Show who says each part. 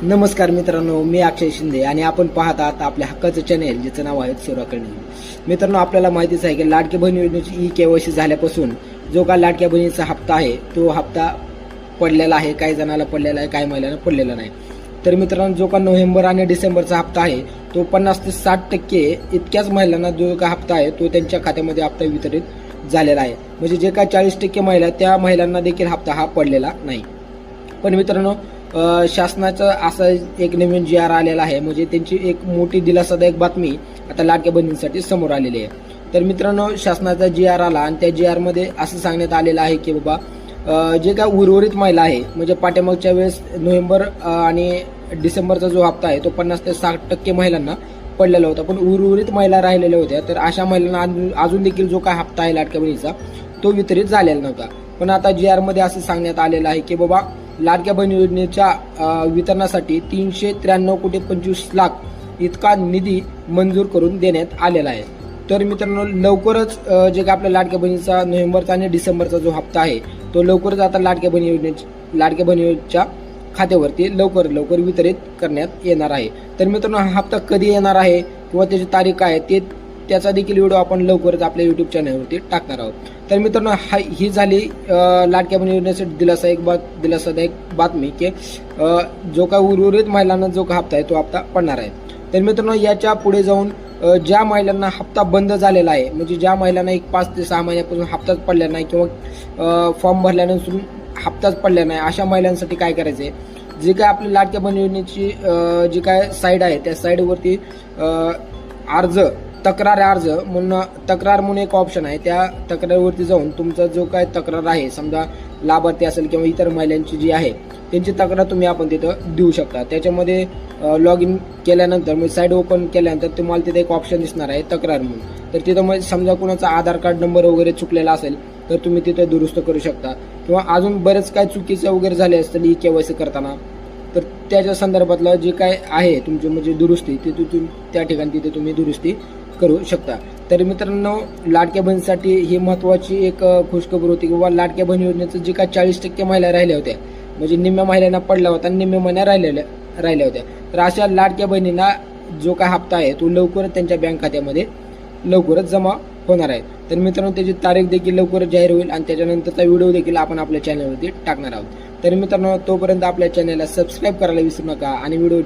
Speaker 1: नमस्कार मित्रांनो, मी अक्षय शिंदे आणि आपण पाहत आहात आपल्या हक्काचं चॅनेल ज्याचं नाव आहे सुराकर्णी. मित्रांनो, आपल्याला माहितीच आहे की लाडकी बहीण योजनेची KYC झाल्यापासून जो का लाडक्या बहिणीचा हप्ता आहे तो हप्ता पडलेला आहे. काही जणाला पडलेला आहे, काही महिलांना पडलेला नाही. तर मित्रांनो, जो का नोव्हेंबर आणि डिसेंबरचा हप्ता आहे तो 50 ते 60% इतक्याच महिलांना जो का हप्ता आहे तो त्यांच्या खात्यामध्ये हप्ता वितरित झालेला आहे. म्हणजे जे काय 40% महिला त्या महिलांना देखील हप्ता हा पडलेला नाही. पण मित्रांनो, शासनाचं असा एक नवीन GR आलेला आहे. म्हणजे त्यांची एक मोठी दिलासादायक बातमी आता लाडक्या बहिणींसाठी समोर आलेली आहे. तर मित्रांनो, शासनाचा GR आला आणि त्या GR मध्ये असं सांगण्यात आलेलं आहे की बाबा जे काय उर्वरित महिला आहे, म्हणजे पाठीमागच्या वेळेस नोव्हेंबर आणि डिसेंबरचा जो हप्ता आहे तो 50 ते 60% महिलांना पडलेला होता, पण उर्वरित महिला राहिलेल्या होत्या. तर अशा महिलांना अजून देखील जो काय हप्ता आहे लाडक्या बहिणीचा तो वितरित झालेला नव्हता. पण आता GR मध्ये असं सांगण्यात आलेलं आहे की बाबा लाडक्या बहीण योजनेच्या वितरणासाठी 393 कोटी 25 लाख इतका निधी मंजूर करून देण्यात आलेला आहे. तर मित्रांनो, लवकरच जे काय आपल्या लाडक्या बहिणीचा नोव्हेंबरचा आणि डिसेंबरचा जो हप्ता आहे तो लवकरच आता लाडक्या बहीण योजनेच्या खात्यावरती लवकर वितरित करण्यात येणार आहे. तर मित्रांनो, हा हप्ता कधी येणार आहे किंवा त्याची तारीख काय आहे त्याचा देखील व्हिडिओ आपण लवकरच आपल्या YouTube चॅनलवरती टाकणार आहोत. तर मित्रांनो, ही झाली लाडक्या बहीण योजनेसाठी दिलासादायक बातमी की जो काय उर्वरित महिलांना जो का हप्ता आहे तो हप्ता पडणार आहे. तर मित्रांनो, याच्या पुढे जाऊन ज्या महिलांना हप्ता बंद झालेला आहे, म्हणजे ज्या महिलांना 5 ते 6 महिन्यापासून हप्ताच पडला नाही किंवा फॉर्म भरल्यानंतर हप्ताच पडला नाही, अशा महिलांसाठी काय करायचं आहे, जे काय आपल्या लाडक्या बहीण योजनेची जी काय साईड आहे त्या साईडवरती तक्रार म्हणून एक ऑप्शन आहे. त्या तक्रारीवरती जाऊन तुमचा जो काय तक्रार आहे, समजा लाभार्थी असेल किंवा इतर महिलांची जी आहे त्यांची तक्रार तुम्ही आपण तिथं देऊ शकता. त्याच्यामध्ये लॉग इन केल्यानंतर म्हणजे साईट ओपन केल्यानंतर तुम्हाला तिथे एक ऑप्शन दिसणार आहे तक्रार म्हणून. तर तिथं म्हणजे समजा कोणाचा आधार कार्ड नंबर वगैरे चुकलेला असेल तर तुम्ही तिथे दुरुस्त करू शकता, किंवा अजून बरेच काय चुकीचं वगैरे झाले असतील KYC करताना तर त्याच्या संदर्भातलं जे काय आहे तुमची म्हणजे दुरुस्ती त्या ठिकाणी तिथे तुम्ही दुरुस्ती करू शकता. तर मित्रांनो, लाडक्या बहिणीसाठी ही महत्वाची एक खुशखबर होती की बाबा लाडक्या बहीण योजनेचं जे काय 40% महिला राहिल्या होत्या, म्हणजे निम्म्या महिलांना पडला होता आणि निम्म्या महिला राहिल्या होत्या. तर अशा लाडक्या बहिणींना जो काय हप्ता आहे तो लवकरच त्यांच्या बँक खात्यामध्ये लवकरच जमा होणार आहे. तर मित्रांनो, त्याची तारीख देखील लवकरच जाहीर होईल आणि त्याच्यानंतरचा व्हिडिओ देखील आपण आपल्या चॅनलवरती टाकणार आहोत. तर मित्रांनो, तोपर्यंत आपल्या चॅनलला सबस्क्राईब करायला विसरू नका आणि व्हिडिओ